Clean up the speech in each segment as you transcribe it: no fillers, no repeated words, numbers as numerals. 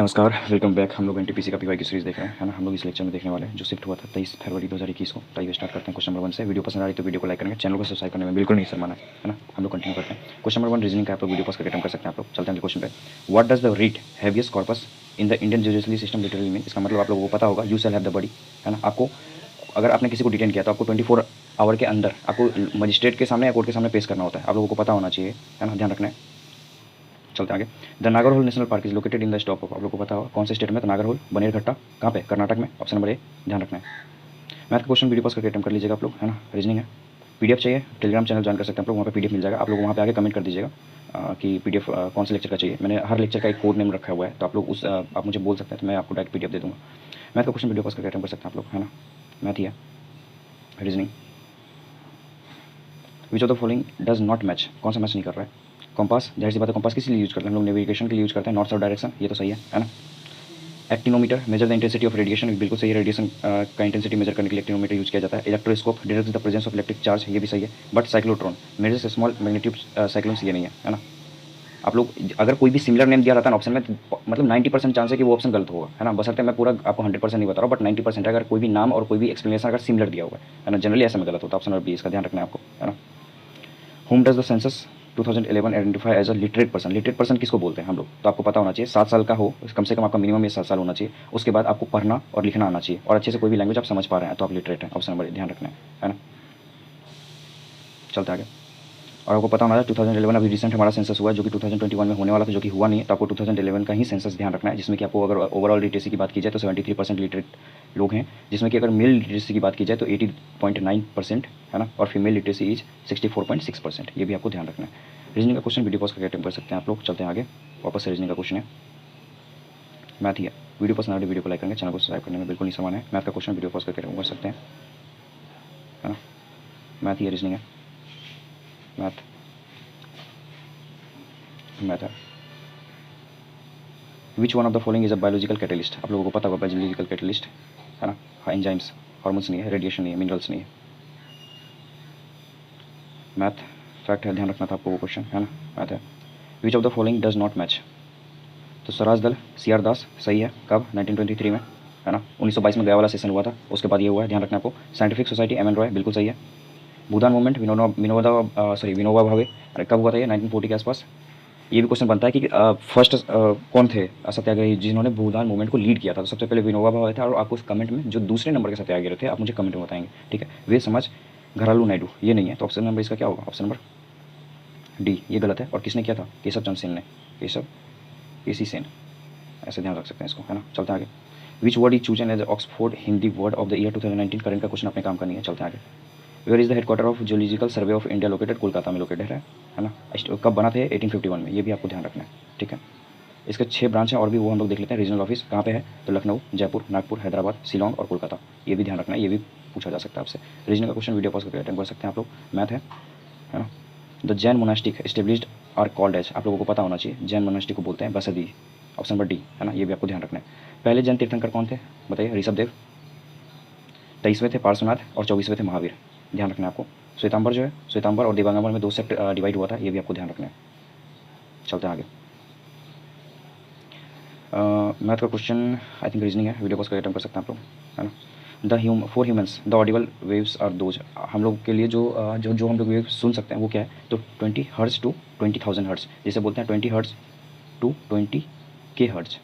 नमस्कार, welcome back. हम लोग एनटीपीसी का पीवाई की सीरीज़ देख रहे हैं, है ना। हम लोग इस लेक्चर में देखने वाले हैं जो शिफ्ट हुआ था 23 फरवरी 2021 को। तो आइए स्टार्ट करते हैं क्वेश्चन नंबर 1 से। वीडियो पसंद आ रही तो वीडियो को लाइक करेंगे, चैनल को सब्सक्राइब करने में बिल्कुल नहीं शर्माना है ना। हम लोग कंटिन्यू करते हैं। क्वेश्चन नंबर 1 रीजनिंग का आप लोग वीडियो पॉज करके अटेम्प्ट कर सकते हैं। आप लोग चलते हैं क्वेश्चन पे। What does the writ habeas corpus in the Indian judiciary system literally mean. इसका मतलब आप लोगों को पता होगा, you shall have the body, है ना। आपको अगर आपने किसी को डिटेन किया तो आपको 24 आवर के अंदर आपको मजिस्ट्रेट के सामने या कोर्ट के सामने पेश करना होता है। आप लोगों को पता होना चाहिए, है ना, ध्यान रखना है। चलते आगे। The Nagarhole national park is located in the stop of, आप लोग को पता होगा कौन से स्टेट में। तो नागरहोल बनेरघट्टा कहाँ पे, कर्नाटक में। ऑप्शन नंबर ए ध्यान रखना है। मैथ का क्वेश्चन वीडियो पॉज करके अटेम्प्ट कर लीजिएगा आप लोग, है ना। रीजनिंग है। पीडीएफ चाहिए, टेलीग्राम चैनल ज्वाइन कर सकते हैं आप लोग, वहाँ पे पीडीएफ मिल जाएगा। आप लोग वहाँ पे आगे कमेंट कर दीजिएगा कि पीडीएफ कौन से लेक्चर का चाहिए। मैंने हर लेक्चर का एक कोड नेम रखा हुआ है, तो आप लोग उस आप मुझे बोल सकते हैं, तो मैं आपको डायरेक्ट पीडीएफ दे दूँगा। मैथ का क्वेश्चन वीडियो पॉज करके अटेम्प्ट कर सकते हैं आप लोग, है ना। मैथ ही है। Reasoning. Which of the following does not match, कौन सा मैच नहीं कर रहा है। कंपास, जाहिर सी बात है, कंपास किस लिए यूज करते हैं हम लोग, नेविगेशन के लिए यूज करते हैं, नॉर्थ साउथ डायरेक्शन, ये तो सही है ना। Actinometer measure the intensity of radiation, बिल्कुल सही है। रेडिएशन का इंटेंसिटी मेजर करने के लिए एक्टिनोमीटर यूज किया जाता है। Electroscope detects the presence of electric charge, ये भी सही है। But cyclotron measures small magnitude cyclones, ये नहीं है ना। आप लोग अगर कोई भी सिमिलर नेम दिया रहता है ना ऑप्शन में, तो मतलब 90% चांस है कि वो ऑप्शन गलत होगा, है ना। बशर्ते मैं पूरा आपको 100% नहीं बता रहा हूँ, बट 90% अगर कोई भी नाम और कोई भी एक्सप्लेनेशन अगर सिमिलर दिया हुआ है ना, जनरली ऐसा में गलत होता है। ऑप्शन नंबर बी, इसका ध्यान रखना है आपको, है ना। Whom does the census 2011 identify as a literate person, literate person किसको बोलते हैं हम लोग, तो आपको पता होना चाहिए। 7 साल का हो कम से कम, आपका मिनिमम ये 7 साल होना चाहिए। उसके बाद आपको पढ़ना और लिखना आना चाहिए, और अच्छे से कोई भी लैंग्वेज आप समझ पा रहे हैं, तो आप लिटरेट हैं। ऑप्शन नंबर ध्यान रखना है ना। चलते आगे। और आपको पता होना है 2011 अभी रिसेंट हमारा सेंसस हुआ है, जो कि 2021 में होने वाला था, जो कि हुआ नहीं है। तो आपको 2011 का ही सेंसस ध्यान रखना है, जिसमें कि आपको अगर ओवरऑल लिटरेसी की बात की जाए तो 73% लिटरेट लोग हैं, जिसमें कि अगर मेल लिटरेसी की बात की जाए तो 80.9% है ना, और फीमेल लिटरेसी इज 64.6%। ये भी आपको ध्यान रखना है। रीजनिंग का क्वेश्चन वीडियो पॉज करके अटेम्प्ट कर सकते हैं आप लोग। चलते हैं आगे। वापस से रीजनिंग का क्वेश्चन है, मैथ ही है। वीडियो पसंद आ रही वीडियो को लाइक करेंगे, चैनल को सब्सक्राइब करने में बिल्कुल नहीं समान है। मैथ का क्वेश्चन वीडियो पॉज करके अटेम्प्ट कर सकते हैं, है ना। मैथ ही है, रीजनिंग है। मैथ मैथ है। Which one of the following is a biological catalyst, आप लोगों को पता होगा बायोलॉजिकल कैटलिस्ट, है ना। हाँ, एंजाइम्स, हार्मोन्स नहीं है, रेडिएशन नहीं है, मिनरल्स नहीं है। मैथ फैक्ट है, ध्यान रखना था आपको वो क्वेश्चन, है ना। मैथ है। Which of the following does not match, तो स्वराज दल सी आर दास सही है। कब, 1923 में, है ना। 1922 में गया वाला सेशन हुआ था, उसके बाद ये हुआ है, ध्यान रखना आपको। Scientific society M N Roy, बिल्कुल सही है। भूदान मूवमेंट विनोबा भावे, अरे कब हुआ था ये, 1940 के आसपास। ये भी क्वेश्चन बनता है कि फर्स्ट कौन थे सत्याग्रही जिन्होंने भूदान मूवमेंट को लीड किया था। तो सबसे पहले विनोबा भावे थे, और आपको उस कमेंट में जो दूसरे नंबर के सत्याग्रही थे आप मुझे कमेंट में बताएंगे, ठीक है। वे समाज घरालू नायडू, ये नहीं है। तो ऑप्शन नंबर इसका क्या होगा, ऑप्शन नंबर डी, ये गलत है। और किसने किया था, केशव चंद्र सेन ने, केशव केसी सेन, ऐसे ध्यान रख सकते हैं इसको, है ना। चलते हैं आगे। Which word is chosen as Oxford Hindi word of the year 2019, current का क्वेश्चन अपने काम का नहीं है। चलते हैं आगे। Where is the headquarter of geological survey of India located, Kolkata में लोकेटेड है ना। कब बना थे, 1851 में, ये भी आपको ध्यान रखना है, ठीक है। इसके 6 ब्रांच हैं और भी, वो हम लोग देख लेते हैं। रीजनल ऑफिस कहाँ पे है, तो लखनऊ, जयपुर, नागपुर, हैदराबाद, शिलोंग और कोलकाता, ये भी ध्यान रखना है, ये भी पूछा जा सकता है आपसे। रीजनल का क्वेश्चन वीडियो पॉज करके अटेंड कर सकते हैं आप लोग। मैथ है ना। The Jain monastic established are called as, आप लोगों को पता होना चाहिए, जैन मोनास्टिक को बोलते हैं बसदी। ऑप्शन नंबर डी, है ना, ये भी आपको ध्यान रखना है। पहले जैन तीर्थंकर कौन थे, बताइए। ऋषभ देव, 23वें थे पार्श्वनाथ, और 24वें थे महावीर, ध्यान रखना है आपको। श्वेतांबर जो है, श्वेतांबर और देवांगंबर में 2 सेक्ट डिवाइड हुआ था, ये भी आपको ध्यान रखना है। चलते हैं आगे। मैथ का क्वेश्चन आई थिंक रीजनिंग है, वीडियो पॉज करके अटेम्प्ट कर सकते हैं आप लोग, है ना। For humans the audible waves are those, हम लोग के लिए जो हम लोग वेव सुन सकते हैं वो क्या है, तो 20 हर्ट्ज टू 20,000 हर्ट्ज, जिसे बोलते हैं 20 हर्ट्ज टू 20 के हर्ट्ज,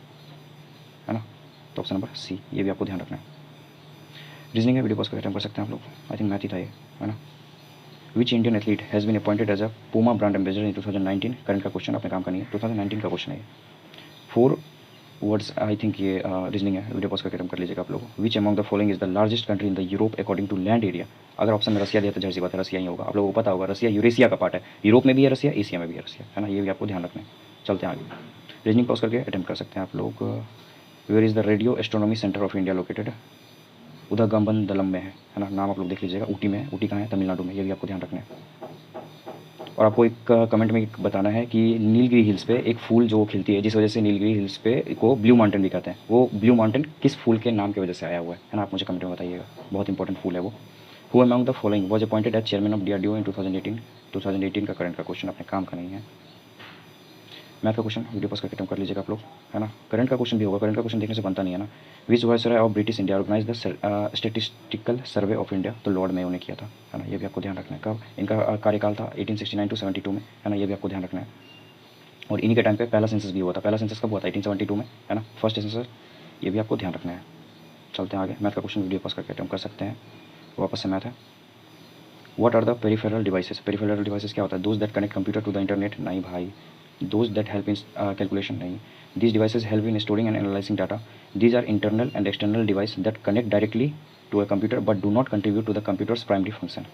है ना। तो ऑप्शन नंबर सी, ये भी आपको ध्यान रखना है। रीजनिंग है, वीडियो पॉज करके अटेम्प्ट कर सकते हैं आप लोग। आई थिंक मैथ ही था ये, है ना। Which Indian athlete has been appointed as a Puma brand ambassador in 2019, current का क्वेश्चन अपने काम का नहीं है, 2019 का क्वेश्चन है ये। 4 वर्ड्स आई थिंक ये रीजनिंग है, वीडियो पॉज करके अटेम्प्ट कर लीजिएगा आप लोग। Which among the following is the largest country in the Europe according to land area, अगर ऑप्शन में रसिया दिया तो जाहिर सी बात है रसिया ही होगा। आप लोगों को पता होगा रसिया यूरेशिया का पार्ट है, यूरोप में भी है रसिया, एशिया में भी है रसिया, है ना, ये भी आपको ध्यान रखना है। चलते हैं आगे। रीजनिंग पॉज करके अटेम्प्ट कर सकते हैं आप लोग। Where is the radio astronomy centre of India located, Udhagamandalam में है ना, नाम आप लोग देख लीजिएगा। ऊटी में, ऊटी कहाँ है, तमिलनाडु में, ये भी आपको ध्यान रखना है। और आपको एक कमेंट में एक बताना है कि नीलगिरी हिल्स पे एक फूल जो खिलती है, जिस वजह से नीलगिरी हिल्स पे को ब्लू माउंटेन भी कहते हैं, वो ब्लू माउंटेन किस फूल के नाम की वजह से आया हुआ है ना, आप मुझे कमेंट में बताइएगा, बहुत इंपॉर्टेंट फूल है वो। Who among the following was appointed as chairman of DRDO in 2018, 2018 का करंट का क्वेश्चन अपने काम का नहीं है। मैथ का क्वेश्चन वीडियो पॉज करके अटेम्प्ट कर लीजिएगा आप लोग, है ना। करंट का क्वेश्चन भी होगा, करंट का क्वेश्चन देखने से बनता नहीं है ना। Which viceroy of British India organize the statistical survey of India, तो लॉर्ड मेयो ने किया था, है ना। ये भी आपको ध्यान रखना है। कब इनका कार्यकाल था 1869 to 72 में, है ना। ये भी आपको ध्यान रखना है। और इन्हीं के टाइम पे पहला सेंसस भी हुआ था। पहला सेंसस कब हुआ था? 1872 में, है ना, फर्स्ट सेंसस। ये भी आपको ध्यान रखना है। चलते हैं आगे। मैथ का क्वेश्चन वीडियो पॉज करके अटेम्प्ट कर सकते हैं। वापस से मैथ है। What are the peripheral devices? Peripheral devices क्या होता है? Those that connect computer to the internet, नहीं भाई। Those that help in calculation, नहीं। These devices help in storing and analyzing data. These are internal and external devices that connect directly to a computer but do not contribute to the computer's primary function.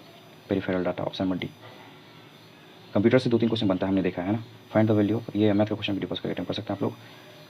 Peripheral data, option number D. Computer से 2-3 question बनता है, हमने देखा है ना। Find the value, ये math का question video पर अटेम्प्ट कर सकते हैं आप लोग।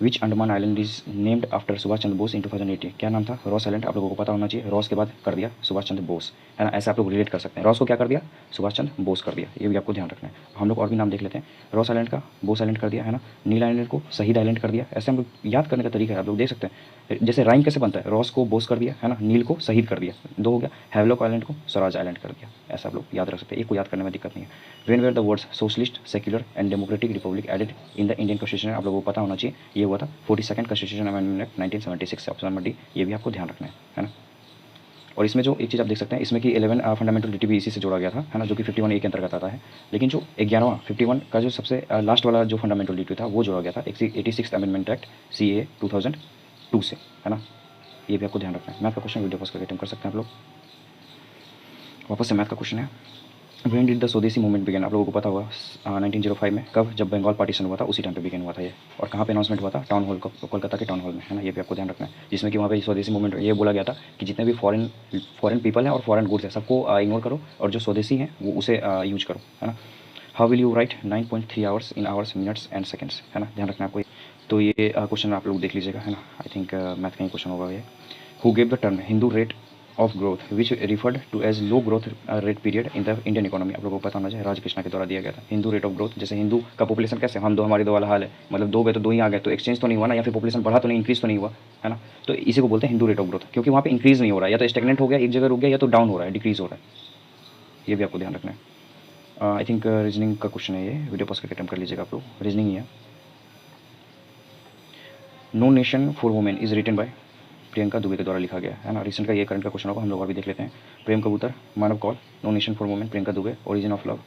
Which Andaman island is named after Subhash Chandra Bose in 2018? क्या नाम था? Ross island. आप लोगों को पता होना चाहिए। रॉस के बाद कर दिया सुभाष चंद्र बोस, है ना। ऐसे आप लोग रिलेट कर सकते हैं। रॉस को क्या कर दिया? सुभाष चंद्र बोस कर दिया। ये भी आपको ध्यान रखना है। हम लोग और भी नाम देख लेते हैं। रॉस आइलैंड का बोस आइलैंड कर दिया, है ना। नील आइलैंड को शहीद आइलैंड कर दिया। ऐसे हम लोग याद करने का तरीका है, आप लोग देख सकते हैं। जैसे राइम कैसे बनता है? रॉस को बोस कर दिया, है ना। नील को शहीद कर दिया, 2 हो गया। हैवलॉक आइलैंड को स्वराज आइलैंड कर दिया। ऐसा आप लोग याद रख सकते हैं। एक को याद करने में दिक्कत नहीं है। When were the words socialist, secular and democratic republic added in the Indian constitution, आप लोगों को पता होना चाहिए। ये हुआ था 42nd कॉन्स्टिट्यूशन अमेंडमेंट एक्ट 1976 से, ऑप्शन नंबर डी। ये भी आपको ध्यान रखना है ना। और इसमें जो एक चीज़ आप देख सकते हैं, इसमें कि 11 फंडामेंटल ड्यूटी भी इसी से जोड़ा गया था, है ना, जो कि 51A के अंतर्गत आता है। लेकिन जो 11वां 51 का जो सबसे लास्ट वाला जो फंडामेंटल ड्यूटी था, वो जोड़ा गया था 86th अमेंडमेंट एक्ट CA 2002 से, है ना। ये भी आपको ध्यान रखना है। मैथ का क्वेश्चन वीडियो पॉज करके अटेम्प्ट कर सकते हैं आप लोग। वापस से मैथ का क्वेश्चन है। व्हेन डिड द स्वदेशी मूवमेंट बिगन? आप लोगों को पता होगा 1905 में। कब? जब बंगाल पार्टीशन हुआ था, उसी टाइम पे बिगन हुआ था ये। और कहाँ पे अनाउंसमेंट हुआ था? टाउन हॉल, कोलकाता के टाउन हॉल में, है ना। ये भी आपको ध्यान रखना है। जिसमें कि वहाँ पे स्वदेशी मूवमेंट ये बोला गया था कि जितने भी फॉरेन पीपल हैं और फॉरेन गुड्स हैं, सबको इग्नोर करो, और जो स्वदेशी हैं वो उसे यूज करो, है ना। How will you right 9.3 hours in hours, minutes and seconds, है ना। ध्यान रखना है आपको। तो ये क्वेश्चन आप लोग देख लीजिएगा, है ना। आई थिंक मैथ का ही क्वेश्चन होगा ये। Who gave the term Hindu rate of growth which referred to as low growth rate period in the Indian economy? आप लोगों को पता होना चाहिए। राजकृष्णा के द्वारा दिया गया था। हिंदू रेट ऑफ ग्रोथ, जैसे हिंदू का पॉपुलेशन कैसे हम दो हमारे दो वाला हाल है, मतलब 2 गए तो 2 ही आ गए, तो एक्सचेंज तो नहीं हुआ ना, या फिर पॉपुलेशन बढ़ा तो नहीं, इंक्रीज तो नहीं हुआ, है ना। तो इसी को बोलते हैं हिंदू रेट ऑफ ग्रोथ, क्योंकि वहाँ पे इंक्रीज नहीं हो रहा है, या तो स्टेगनेंट हो गया, एक जगह रुक गया, या तो डाउन हो रहा है, डिक्रीज हो रहा है। ये भी आपको ध्यान रखना है। आई थिंक रीजनिंग का क्वेश्चन है ये। वीडियो पॉज करके अटेम्प्ट कर लीजिएगा आप लोग। रीजनिंग ही है। No nation for women is written by Priyanka Dubey के द्वारा लिखा गया, है ना। रिसेंट का ये करंट का क्वेश्चन होगा, हम लोग और भी देख लेते हैं। Prem Kabootar, Manav Kaul, no nation for women Priyanka Dubey, origin of love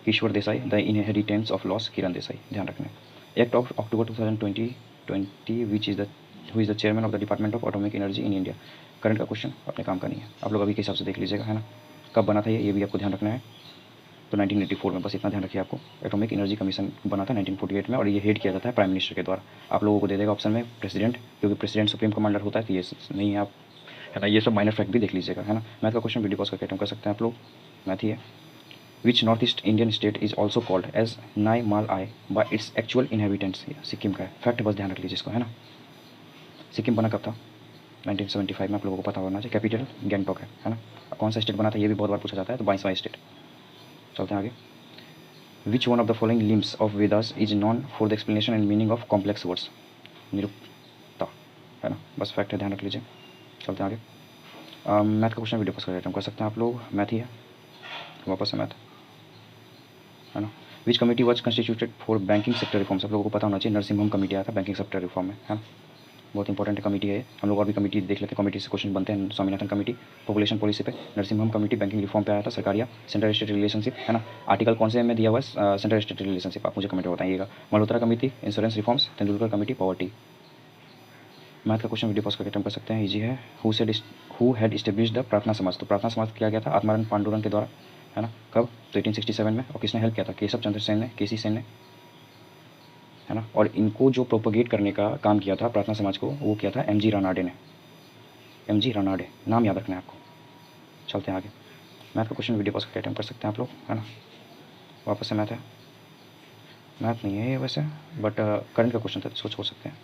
Ishwar Desai, the inheritance of loss Kiran Desai. ध्यान रखना है। Act of October 2020 which is the who is the chairman of the department of atomic energy in India? Current का क्वेश्चन अपने काम का नहीं है, आप लोग अभी के हिसाब से देख लीजिएगा, है ना। कब बना था ये भी आपको ध्यान रखना है। तो 1984 में, बस इतना ध्यान रखिए आपको। एटॉमिक एनर्जी कमीशन बना था 1948 में, और ये हेड किया जाता है प्राइम मिनिस्टर के द्वारा। आप लोगों को दे देगा ऑप्शन में प्रेसिडेंट, क्योंकि प्रेसिडेंट सुप्रीम कमांडर होता है, तो ये नहीं है आप, है ना। ये सब माइनर फैक्ट भी देख लीजिएगा, है ना। मैथ का क्वेश्चन वीडियो पॉज करके अटेम्प्ट कर सकते हैं आप लोग। मैथ ही है। Which north east Indian state is also called as Nye Mae El by its actual inhabitants? Sikkim का है। फैक्ट बस ध्यान रख लीजिए इसको, है ना। सिक्किम बना कब था? 1975 में, आप लोगों को पता होना चाहिए। कैपिटल गैंगटॉक है ना। कौन सा स्टेट बना था ये भी बहुत बार पूछा जाता है, तो 22वां स्टेट। चलते हैं आगे। Which one of the following limbs of Vedas is non for the explanation and meaning of complex words? Nirukta, है ना। बस फैक्ट है, ध्यान रख लीजिए। चलते हैं आगे। मैथ का क्वेश्चन वीडियो पॉज कर सकते हैं आप लोग। मैथ ही है। वापस से मैथ, है ना। विच committee was constituted for banking sector reforms? आप लोगों को पता होना चाहिए। नरसिम्हम कमेटी आया था बैंकिंग सेक्टर रिफॉर्म में, है ना। बहुत इंपॉर्टेंट कमेटी है। हम लोग और भी कमेटी देख लेते हैं, कमेटी से क्वेश्चन बनते हैं। स्वामीनाथन कमेटी पॉपुलेशन पॉलिसी पे, नरसिम्हम कमेटी बैंकिंग रिफॉर्म पे आया था, सरकारिया सेंट्रल स्टेट रिलेशनशिप, है ना। आर्टिकल कौन से में दिया हुआ है? सेंट्रल स्टेट रिलेशनशिप, आप मुझे कमेंट में बताइएगा। Malhotra committee insurance reforms, Tendulkar committee poverty. Math का क्वेश्चन वीडियो पॉज करके अटेम्प्ट कर सकते हैं, इजी है। हु हैड इस्टेब्लिश द प्रार्थना समाज? तो प्रार्थना समाज किया गया था आत्मानंद पांडुरंग के द्वारा, है ना। कब? तो 1867 में। और किसने हेल्प किया था? केशव चंद्र सेन ने, केसी सेन ने, है ना। और इनको जो प्रोपोगेट करने का काम किया था प्रार्थना समाज को, वो किया था MG रानाडे ने। MG रानाडे, नाम याद रखना है आपको। चलते हैं आगे। मैथ का क्वेश्चन वीडियो पॉज करके अटेम्प्ट कर सकते हैं आप लोग, है ना। वापस से मैथ है। मैथ नहीं है ये वैसे, बट करंट का क्वेश्चन था, इसको छोड़ सकते हैं।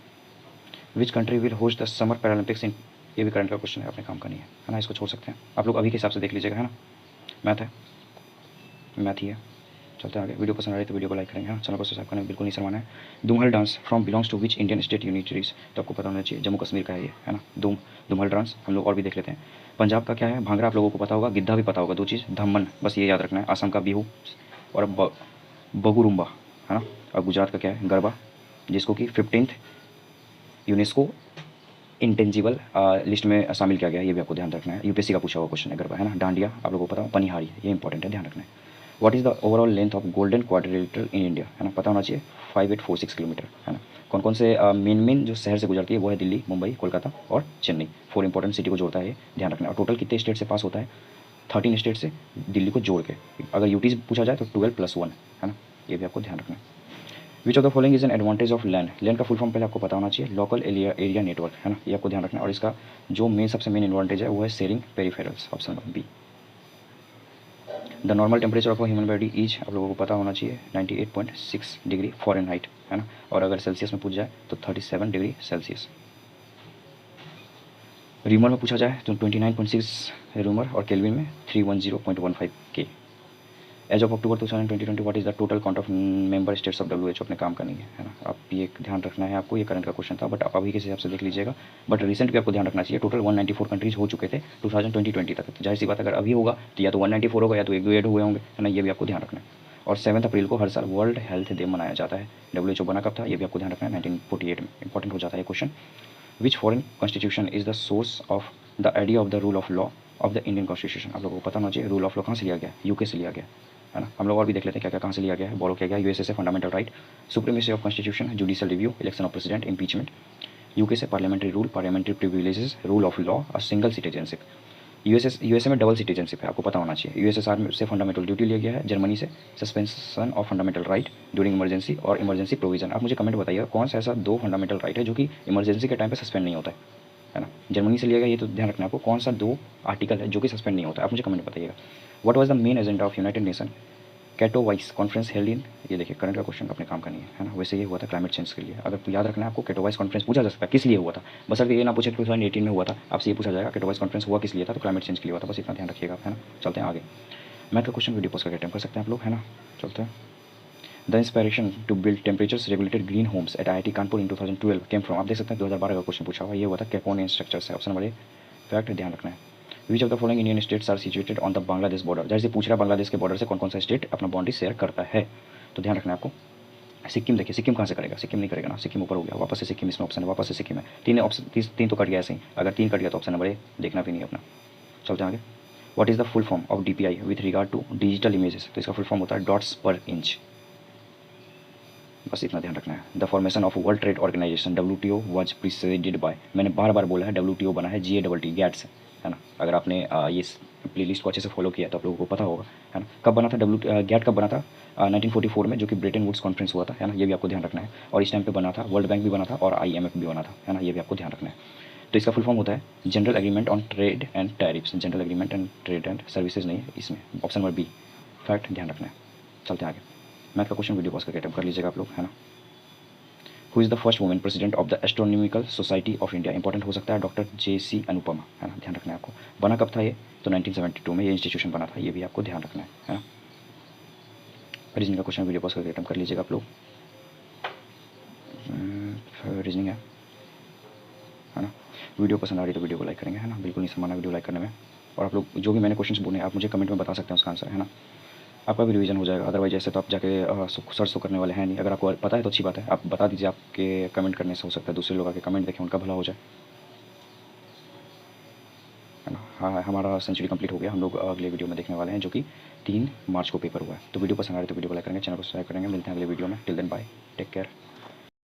Which country will host the summer Paralympics in? ये भी करंट का क्वेश्चन है, अपने काम का नहीं है ना। इसको छोड़ सकते हैं, आप लोग अभी के हिसाब से देख लीजिएगा, है ना। मैथ है, मैथ ही है। चलते हैं आगे। वीडियो पसंद आ रही तो वीडियो को लाइक करेंगे, हाँ। चैनल को सब्सक्राइब करना बिल्कुल नहीं शर्माना है। Dumhal dance from belongs to which Indian state union territories? तो आपको पता होना चाहिए, जम्मू कश्मीर का है ये, है ना। दुमहल डांस। हम लोग और भी देख लेते हैं। पंजाब का क्या है? भांगड़ा, आप लोगों को पता होगा। गिद्धा भी पता होगा, 2 चीज़। धम्मन, बस ये याद रखना है। असम का बिहू और बगुरुम्बा, है ना। और गुजरात का क्या है? गरबा। जिसको कि 15th यूनेस्को इंटेंजिबल लिस्ट में शामिल किया गया है, ये भी आपको ध्यान रखना है। यूपीएससी का पूछा हुआ क्वेश्चन है, है ना। डांडिया आप लोगों को पता हो, पनिहारी, ये इंपॉर्टेंट है, ध्यान रखना है। What is the overall length of golden quadrilateral in India, है ना, पता होना चाहिए। 5846 किलोमीटर, है ना। कौन कौन से मेन जो शहर से गुजरती है वो है दिल्ली, मुंबई, कोलकाता और चेन्नई। 4 इंपॉर्टेंट सिटी को जोड़ता है, ये ध्यान रखना है। और टोटल कितने स्टेट से पास होता है? 13 स्टेट से, दिल्ली को जोड़ के। अगर यूटी से पूछा जाए तो 12+1, है ना, ये भी आपको ध्यान रखना है। Which of the following is an advantage of land, land का फुल फॉर्म पहले आपको पता होना चाहिए, लोकल एरिया नेटवर्क, है ना, ये आपको ध्यान रखना है। और इसका जो सबसे मेन एडवांटेज है वो है sharing peripherals, option B. The normal temperature of a human body is, आप लोगों को पता होना चाहिए, 98.6 डिग्री फ़ारेनहाइट, है ना। और अगर सेल्सियस में पूछ जाए तो 37 डिग्री सेल्सियस। रीमर में पूछा जाए तो 29.6 रीमर, और केल्विन में 310.15 K. As of October 2020 what is the total count of member states of WHO, अपने काम करनी है ना। आप ये ध्यान रखना है आपको, ये करंट का क्वेश्चन था, बट आप अभी के हिसाब से देख लीजिएगा। बट रिसेंट भी आपको ध्यान रखना चाहिए, टोटल 194 कंट्रीज हो चुके थे 2020 तक। तो जाहिर सी बात, अगर अभी होगा तो या तो 194 होगा या तो 1-2 ऐड हुए होंगे, है ना, ये भी आपको ध्यान रखना है। और 7 अप्रैल को हर साल वर्ल्ड हेल्थ डे मनाया जाता है। WHO बना कब था, ये भी आपको ध्यान रखना है, 1948 में। इंपॉर्टेंट हो जाता है question. Which foreign constitution is the source of the idea of the rule of law of the Indian constitution, आप लोगों को पता होना चाहिए। रूल ऑफ लॉ कहाँ से लिया गया? यूके से लिया गया, है ना। हम लोग और भी देख लेते हैं क्या क्या कहाँ से लिया गया है, बोरो किया गया। यूएसए से fundamental right, supremacy of constitution, judicial review, election of president, impeachment. UK से parliamentary rule, parliamentary privileges, rule of law और सिंगल सिटीजनशिप। यूएसए में डबल सिटीजनशिप है, आपको पता होना चाहिए। यूएसएसआर से फंडामेंटल ड्यूटी लिया गया है। जर्मनी से suspension of fundamental right during emergency और इमरजेंसी प्रोविजन। आप मुझे कमेंट बताइए कौन सा ऐसा 2 फंडामेंटल राइट है जो कि इमरजेंसी के टाइम पे सस्पेंड नहीं होता है ना। जर्मनी से लिया गया, ये तो ध्यान रखना है आपको। कौन सा 2 आर्टिकल है जो कि सस्पेंड नहीं होता है, आप मुझे कमेंट बताइएगा। What was the main agenda of united nation Katowice conference held in, ये देखिए करंट का क्वेश्चन अपने काम करनी है ना। वैसे ये हुआ था क्लाइमेट चेंज के लिए। अगर तो याद रखना है आपको, कैटोवाइस कॉन्फ्रेंस पूछा जा सकता है किस लिए हुआ था, बस अगर ये ना पूछे 2018 में हुआ था, आपसे ये पूछा जाएगा कैटोवाइस कॉन्फ्रेंस हुआ किस लिए था, तो क्लाइमेट चेंज के लिए हुआ था, बस इतना ध्यान रखिएगा, है ना। चलते हैं आगे। मैथ का क्वेश्चन वीडियो पॉज करके अटेम्प्ट कर सकते हैं आप लोग, है ना। चलते हैं। The inspiration to build temperatures regulated green homes at IIT Kanpur in 2012 came from, आप देख सकते हैं 2012 का क्वेश्चन पूछा हुआ, ये हुआ था कैपोनियन स्ट्रक्चर से। ऑप्शन नंबर ए फैक्ट, ध्यान रखना है। Which of the following Indian states are situated on the Bangladesh border, जैसे पूछ रहा है बांग्लादेश के बॉर्डर से कौन कौन सा स्टेट अपना बाउंड्री शेयर करता है, तो ध्यान रखना है आपको। सिक्किम, देखिए सिक्किम कहाँ से करेगा, सिक्किम नहीं करेगा ना, सिक्किम ऊपर हो गया, वापस से सिक्किम इसमें ऑप्शन है, वापस से सिक्किम है। 3 ऑप्शन, 3 तो कट गया ऐसे ही, अगर 3 कट गया तो ऑप्शन नंबर ए देखना भी नहीं अपना। चलते हैं आगे। What is the full form of DPI with regard to digital images, तो इसका फुल फॉर्म होता है डॉट्स पर इंच, बस इतना ध्यान रखना है। The formation of world trade organisation WTO was preceded by, मैंने बार बार बोला है WTO बना है GATT गैट से, है ना। अगर आपने ये प्लेलिस्ट को अच्छे से फॉलो किया तो आप लोगों को पता होगा, है ना। कब बना था गैट, कब बना था? 1944 में, जो कि ब्रेटन वुड्स कॉन्फ्रेंस हुआ था, है ना, ये भी आपको ध्यान रखना है। और इस टाइम पे बना था वर्ल्ड बैंक भी बना था और IMF भी बना था, है ना, ये भी आपको ध्यान रखना है। तो इसका फुल फॉर्म होता है general agreement on trade and tariffs, general agreement and trade and services नहीं है इसमें, ऑप्शन नंबर बी फैक्ट, ध्यान रखना है। चलते हैं आगे। मैथ का क्वेश्चन वीडियो पॉज करके अटेम्प्ट कर लीजिएगा आप लोग, है ना। Who is the first women president of the astronomical society of India, important हो सकता है डॉक्टर JC अनुपमा, है ना, ध्यान रखना है आपको। बना कब था ये, तो 1972 में ये इंस्टीट्यूशन बना था, ये भी आपको ध्यान रखना है ना। रीजनिंग का क्वेश्चन वीडियो पॉज करके अटेम्प्ट कर लीजिएगा आप लोग। रीजनिंग है ना। वीडियो पसंद आ रही तो वीडियो को लाइक करेंगे, है ना, बिल्कुल नहीं समाना वीडियो लाइक करने में। और आप लोग जो भी मैंने क्वेश्चन बोले आप मुझे कमेंट में बता सकते हैं उसका आंसर, है ना। आपका भी रिवीजन हो जाएगा, अदरवाइज ऐसे तो आप जाके सर्च तो करने वाले हैं नहीं। अगर आपको पता है तो अच्छी बात है, आप बता दीजिए, आपके कमेंट करने से हो सकता है दूसरे लोग आके कमेंट देखें, उनका भला हो जाए, है ना। हाँ, हमारा सेंचुरी कंप्लीट हो गया। हम लोग अगले वीडियो में देखने वाले हैं जो कि 3 मार्च को पेपर हुआ है। तो वीडियो पसंद आ रही तो वीडियो को लाइक करेंगे, चैनल को सब्सक्राइब करेंगे। मिलते हैं अगले वीडियो में। Till then bye, take care.